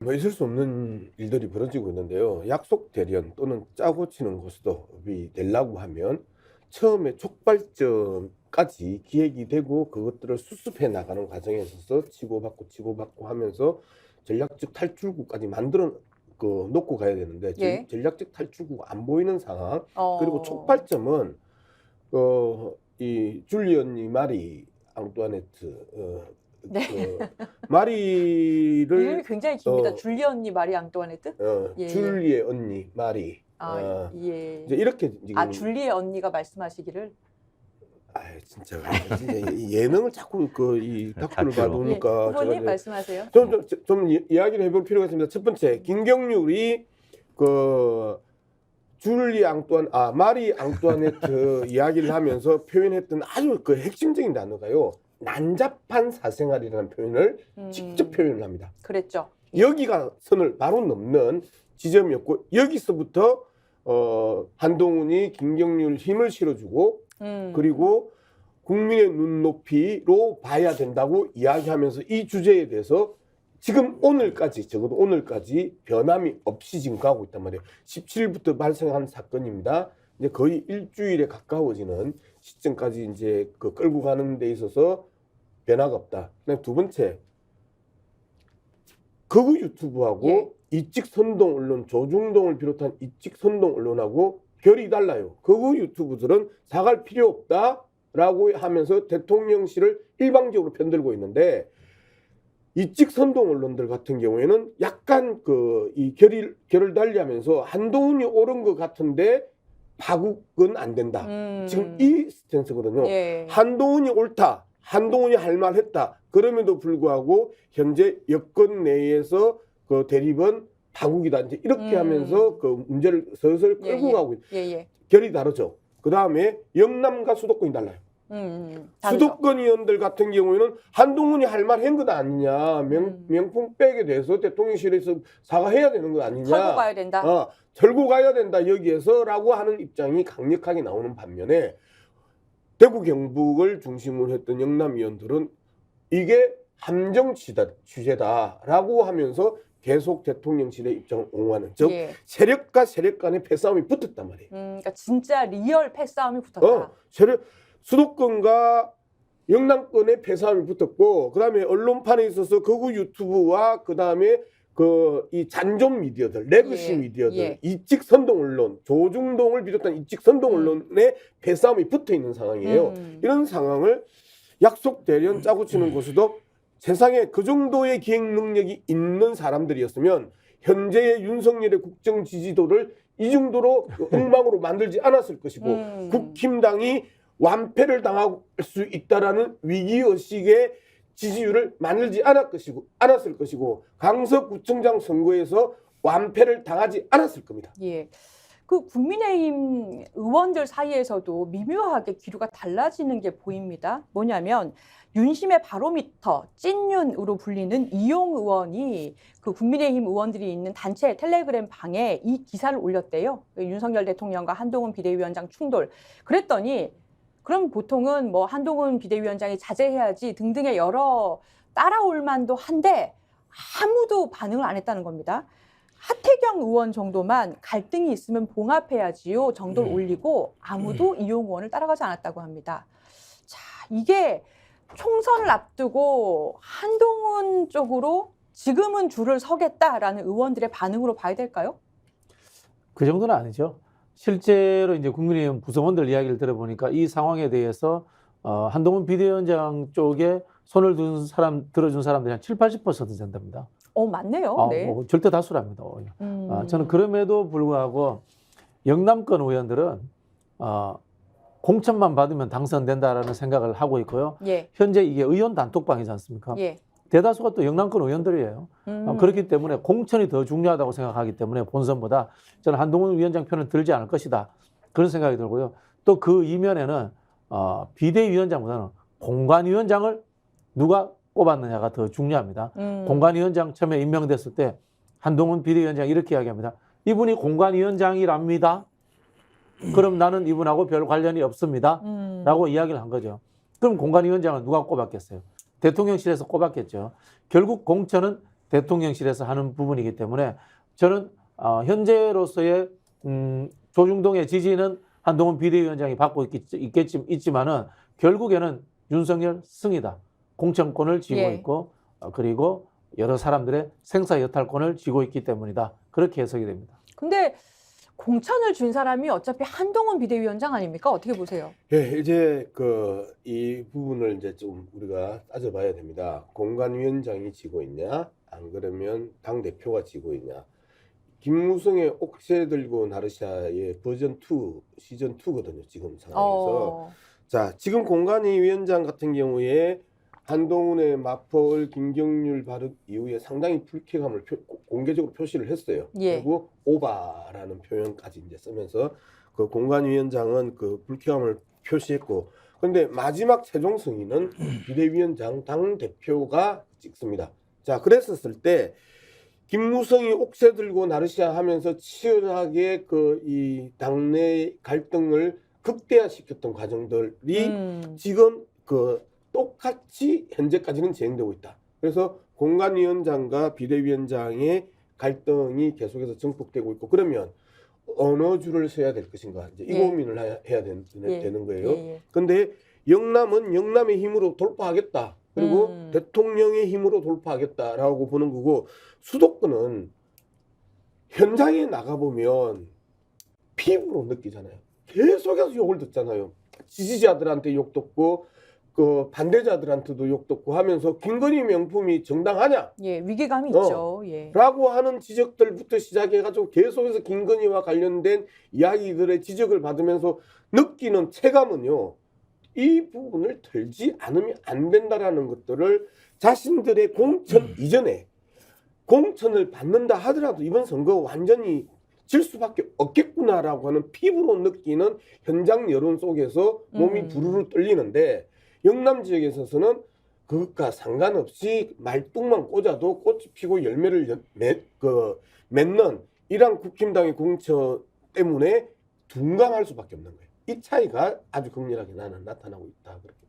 뭐 있을 수 없는 일들이 벌어지고 있는데요. 약속 대련 또는 짜고 치는 고스톱이 되려고 하면 처음에 촉발점까지 기획이 되고 그것들을 수습해 나가는 과정에 있어서 치고받고 하면서 전략적 탈출구까지 만들어 놓고 가야 되는데 예. 전략적 탈출구가 안 보이는 상황. 그리고 어. 촉발점은 이 줄리언니 마리 앙뚜아네트 네. 마리를 이름이 굉장히 깁니다. 어, 줄리 언니 마리 앙뚜아네트? 예. 줄리의 언니 마리. 예. 이제 이렇게 지금 줄리의 언니가 말씀하시기를. 진짜 이 예능을 자꾸 이 다큐를 다큐로. 봐보니까 후보님 제가 말씀하세요. 좀 이야기를 해볼 필요가 있습니다. 첫 번째, 김경률이 마리 앙뚜아네트 이야기를 하면서 표현했던 아주 핵심적인 단어가요. 난잡한 사생활이라는 표현을 직접 표현을 합니다. 그랬죠. 여기가 선을 바로 넘는 지점이었고, 여기서부터 한동훈이 김경률 힘을 실어주고 그리고 국민의 눈높이로 봐야 된다고 이야기하면서 이 주제에 대해서 지금 오늘까지, 적어도 오늘까지 변함이 없이 지금 가고 있단 말이에요. 17일부터 발생한 사건입니다. 이제 거의 일주일에 가까워지는 시점까지 이제 끌고 가는 데 있어서 변화가 없다. 그다음에 두 번째, 극우 유튜브하고 이직 선동 언론, 조중동을 비롯한 이직 선동 언론하고 결이 달라요. 극우 유튜브들은 사과할 필요 없다라고 하면서 대통령실을 일방적으로 편들고 있는데, 이직 선동 언론들 같은 경우에는 약간 이 결을 달리하면서 한동훈이 옳은 것 같은데 파국은 안 된다. 지금 이 스탠스거든요. 예. 한동훈이 옳다. 한동훈이 할 말 했다. 그럼에도 불구하고 현재 여권 내에서 대립은 파국이다. 이제 이렇게 하면서 문제를 슬슬 끌고 가고 있는. 결이 다르죠. 그 다음에 영남과 수도권이 달라요. 수도권 의원들 같은 경우에는 한동훈이 할 말 한 것 아니냐, 명품 백에 대해서 대통령실에서 사과해야 되는 거 아니냐, 털고 가야 된다. 털고 가야 된다 여기에서라고 하는 입장이 강력하게 나오는 반면에, 대구 경북을 중심으로 했던 영남 의원들은 이게 함정 취재다라고 하면서 계속 대통령실의 입장을 옹호하는, 즉 세력과 세력 간의 패싸움이 붙었단 말이에요. 그러니까 진짜 리얼 패싸움이 붙었다. 수도권과 영남권의 패싸움이 붙었고, 그 다음에 언론판에 있어서 극우 유튜브와 그 다음에 이 잔존 미디어들, 레거시 미디어들, 이직 선동 언론, 조중동을 비롯한 이직 선동 언론의 패싸움이 붙어 있는 상황이에요. 이런 상황을 약속 대련 짜고 치는 곳에도 세상에 그 정도의 기획 능력이 있는 사람들이었으면 현재의 윤석열의 국정 지지도를 이 정도로 엉망으로 만들지 않았을 것이고, 국힘당이 완패를 당할 수 있다라는 위기의식의 지지율을 만들지 않았을 것이고 강서구청장 선거에서 완패를 당하지 않았을 겁니다. 예. 그 국민의힘 의원들 사이에서도 미묘하게 기류가 달라지는 게 보입니다. 뭐냐면 윤심의 바로미터, 찐윤으로 불리는 이용 의원이 그 국민의힘 의원들이 있는 단체 텔레그램 방에 이 기사를 올렸대요. 윤석열 대통령과 한동훈 비대위원장 충돌. 그랬더니 그럼 보통은 뭐 한동훈 비대위원장이 자제해야지 등등의 여러 따라올 만도 한데 아무도 반응을 안 했다는 겁니다. 하태경 의원 정도만 갈등이 있으면 봉합해야지요 정도를 올리고 아무도 이용 의원을 따라가지 않았다고 합니다. 자, 이게 총선을 앞두고 한동훈 쪽으로 지금은 줄을 서겠다라는 의원들의 반응으로 봐야 될까요? 그 정도는 아니죠. 실제로 이제 국민의힘 구성원들 이야기를 들어보니까 이 상황에 대해서 한동훈 비대위원장 쪽에 손을 들어준 사람들이 한 70~80% 된답니다. 맞네요. 네. 뭐 절대 다수랍니다. 저는 그럼에도 불구하고 영남권 의원들은 공천만 받으면 당선된다라는 생각을 하고 있고요. 현재 이게 의원 단톡방이지 않습니까? 대다수가 또 영남권 의원들이에요. 그렇기 때문에 공천이 더 중요하다고 생각하기 때문에 본선보다 저는 한동훈 위원장 편은 들지 않을 것이다. 그런 생각이 들고요. 또 그 이면에는 비대위원장보다는 공관위원장을 누가 꼽았느냐가 더 중요합니다. 공관위원장 처음에 임명됐을 때 한동훈 비대위원장이 이렇게 이야기합니다. 이분이 공관위원장이랍니다. 그럼 나는 이분하고 별 관련이 없습니다. 라고 이야기를 한 거죠. 그럼 공관위원장을 누가 꼽았겠어요? 대통령실에서 꼽았겠죠. 결국 공천은 대통령실에서 하는 부분이기 때문에 저는 현재로서의 조중동의 지지는 한동훈 비대위원장이 받고 있지만은 결국에는 윤석열 승이다. 공천권을 쥐고 예. 있고 그리고 여러 사람들의 생사 여탈권을 쥐고 있기 때문이다. 그렇게 해석이 됩니다. 근데 공천을 준 사람이 어차피 한동훈 비대위원장 아닙니까? 어떻게 보세요? 예, 이제 이 부분을 이제 좀 우리가 따져봐야 됩니다. 공관위원장이 지고 있냐, 안 그러면 당 대표가 지고 있냐. 김무성의 옥새 들고 나르샤의 버전 2, 시즌 2거든요. 지금 상황에서. 자, 지금 공관위원장 같은 경우에 한동훈의 맞벌 김경률 발언 이후에 상당히 불쾌감을 공개적으로 표시를 했어요. 예. 그리고 오바라는 표현까지 이제 쓰면서 그 공관위원장은 그 불쾌감을 표시했고, 그런데 마지막 최종 승인은 비대위원장 당 대표가 찍습니다. 자, 그랬었을 때 김무성이 옥새 들고 나르샤 하면서 치열하게 이 당내 갈등을 극대화시켰던 과정들이 지금 똑같이 현재까지는 진행되고 있다. 그래서 공관위원장과 비대위원장의 갈등이 계속해서 증폭되고 있고, 그러면 어느 줄을 서야 될 것인가 이제 이 고민을 해야 되는 거예요. 그런데 영남은 영남의 힘으로 돌파하겠다. 그리고 대통령의 힘으로 돌파하겠다라고 보는 거고, 수도권은 현장에 나가보면 피부로 느끼잖아요. 계속해서 욕을 듣잖아요. 지지자들한테 욕 듣고 그 반대자들한테도 욕 듣고 하면서 김건희 명품이 정당하냐? 예, 위기감이 있죠. 예. 라고 하는 지적들부터 시작해가지고 계속해서 김건희와 관련된 이야기들의 지적을 받으면서 느끼는 체감은요, 이 부분을 털지 않으면 안 된다라는 것들을 자신들의 공천 이전에 공천을 받는다 하더라도 이번 선거 완전히 질 수밖에 없겠구나라고 하는 피부로 느끼는 현장 여론 속에서 몸이 부르르 떨리는데, 영남 지역에 있어서는 그것과 상관없이 말뚝만 꽂아도 꽃이 피고 열매를 맺는 이러한 국힘당의 공천 때문에 둔감할 수밖에 없는 거예요. 이 차이가 아주 극렬하게 나는 나타나고 있다. 그렇게.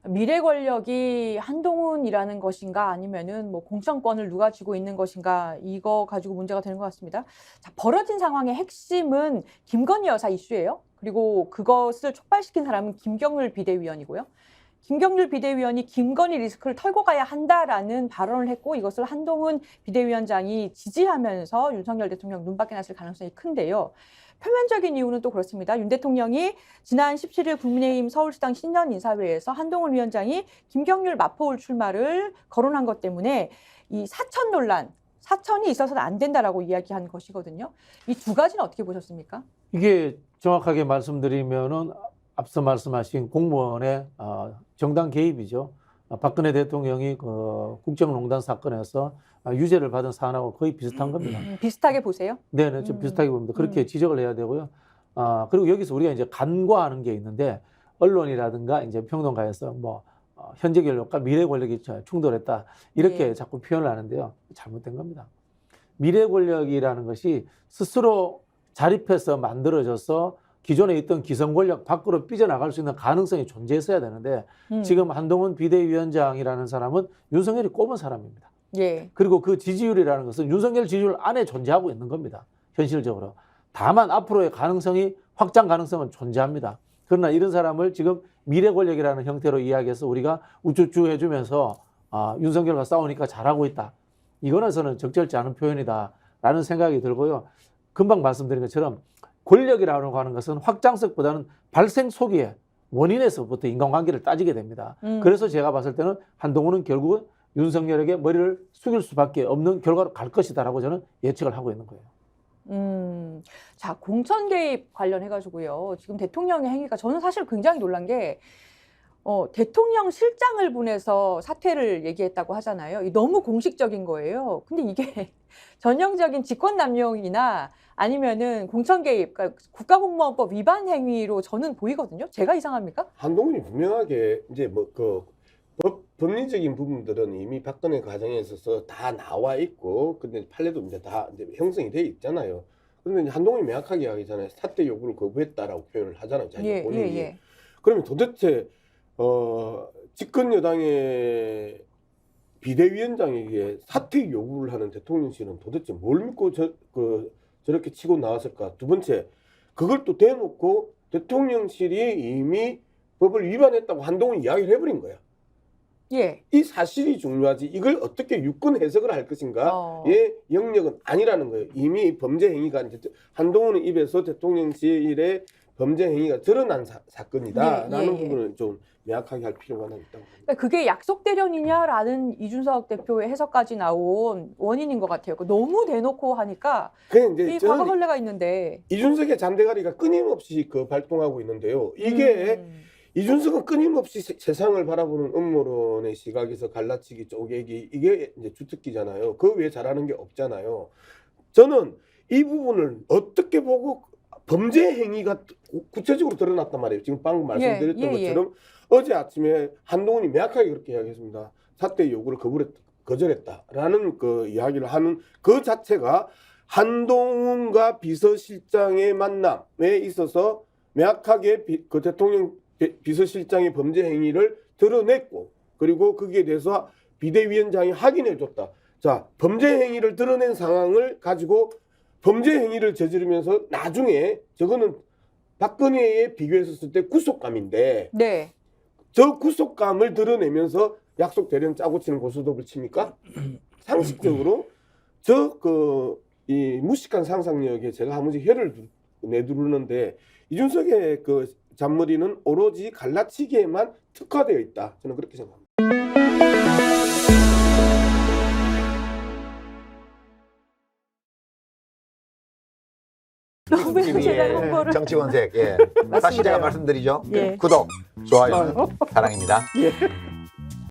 미래 권력이 한동훈이라는 것인가 아니면은 뭐 공천권을 누가 쥐고 있는 것인가, 이거 가지고 문제가 되는 것 같습니다. 자, 벌어진 상황의 핵심은 김건희 여사 이슈예요. 그리고 그것을 촉발시킨 사람은 김경률 비대위원이고요. 김경률 비대위원이 김건희 리스크를 털고 가야 한다라는 발언을 했고, 이것을 한동훈 비대위원장이 지지하면서 윤석열 대통령 눈밖에 났을 가능성이 큰데요. 표면적인 이유는 또 그렇습니다. 윤 대통령이 지난 17일 국민의힘 서울시당 신년 인사회에서 한동훈 위원장이 김경률 마포울 출마를 거론한 것 때문에 이 사천 논란, 사천이 있어서는 안 된다라고 이야기한 것이거든요. 이 두 가지는 어떻게 보셨습니까? 이게 정확하게 말씀드리면은 앞서 말씀하신 공무원의 정당 개입이죠. 박근혜 대통령이 그 국정농단 사건에서 유죄를 받은 사안하고 거의 비슷한 겁니다. 비슷하게 보세요? 네네, 좀 비슷하게 봅니다. 그렇게 지적을 해야 되고요. 그리고 여기서 우리가 이제 간과하는 게 있는데, 언론이라든가 이제 평론가에서 뭐 현재 권력과 미래 권력이 충돌했다 이렇게 자꾸 표현을 하는데요, 잘못된 겁니다. 미래 권력이라는 것이 스스로 자립해서 만들어져서 기존에 있던 기성 권력 밖으로 삐져나갈 수 있는 가능성이 존재했어야 되는데, 지금 한동훈 비대위원장이라는 사람은 윤석열이 꼽은 사람입니다. 예. 그리고 그 지지율이라는 것은 윤석열 지지율 안에 존재하고 있는 겁니다. 현실적으로. 다만 앞으로의 가능성이, 확장 가능성은 존재합니다. 그러나 이런 사람을 지금 미래 권력이라는 형태로 이야기해서 우리가 우쭈쭈 해주면서 윤석열과 싸우니까 잘하고 있다. 이거는 저는 적절치 않은 표현이다라는 생각이 들고요. 금방 말씀드린 것처럼 권력이라고 하는 것은 확장성보다는 발생 초기에 원인에서부터 인간관계를 따지게 됩니다. 그래서 제가 봤을 때는 한동훈은 결국은 윤석열에게 머리를 숙일 수밖에 없는 결과로 갈 것이다라고 저는 예측을 하고 있는 거예요. 자, 공천 개입 관련해가지고요. 지금 대통령의 행위가 저는 사실 굉장히 놀란 게, 대통령 실장을 보내서 사퇴를 얘기했다고 하잖아요. 너무 공식적인 거예요. 근데 이게 전형적인 직권남용이나 아니면은 공천 개입, 그러니까 국가공무원법 위반 행위로 저는 보이거든요. 제가 이상합니까? 한동훈이 분명하게 이제 법리적인 부분들은 이미 박근혜 과정에 있어서 다 나와 있고, 근데 판례도 이제 다 이제 형성이 돼 있잖아요. 그런데 한동훈이 명확하게 이야기하잖아요. 사퇴 요구를 거부했다라고 표현을 하잖아요. 자기 본인이. 그러면 도대체 집권 여당의 비대위원장에게 사퇴 요구를 하는 대통령실은 도대체 뭘 믿고 저렇게 치고 나왔을까? 두 번째, 그걸 또 대놓고 대통령실이 이미 법을 위반했다고 한동훈 이야기를 해버린 거야. 예. 이 사실이 중요하지. 이걸 어떻게 유권 해석을 할 것인가의 영역은 아니라는 거예요. 이미 범죄 행위가 한동훈의 입에서 대통령실의 범죄 행위가 드러난 사건이다라는 부분을 좀 명확하게 할 필요가 있다고 봅니다. 그러니까 그게 약속 대련이냐라는 이준석 대표의 해석까지 나온 원인인 것 같아요. 너무 대놓고 하니까 이 과거선례가 있는데 이준석의 잔대가리가 끊임없이 발동하고 있는데요. 이게 이준석은 끊임없이 세상을 바라보는 음모론의 시각에서 갈라치기, 쪼개기 이게 이제 주특기잖아요. 그 외에 잘하는 게 없잖아요. 저는 이 부분을 어떻게 보고 범죄 행위가 구체적으로 드러났단 말이에요. 지금 방금 말씀드렸던 것처럼 어제 아침에 한동훈이 명확하게 그렇게 이야기했습니다. 사퇴 요구를 거절했다라는 그 이야기를 하는 그 자체가 한동훈과 비서실장의 만남에 있어서 명확하게 그 대통령 비서실장의 범죄 행위를 드러냈고 그리고 거기에 대해서 비대위원장이 확인해 줬다. 자, 범죄 행위를 드러낸 상황을 가지고 범죄 행위를 저지르면서 나중에 저거는 박근혜에 비교했을 때 구속감인데 저 구속감을 드러내면서 약속 대련 짜고 치는 고스톱을 칩니까? 상식적으로 이 무식한 상상력에 제가 한 번씩 혀를 내두르는데 이준석의 그 잔머리는 오로지 갈라치기에만 특화되어 있다. 저는 그렇게 생각합니다. 정치권색. 다시 제가 말씀드리죠. 구독, 좋아요, 사랑입니다.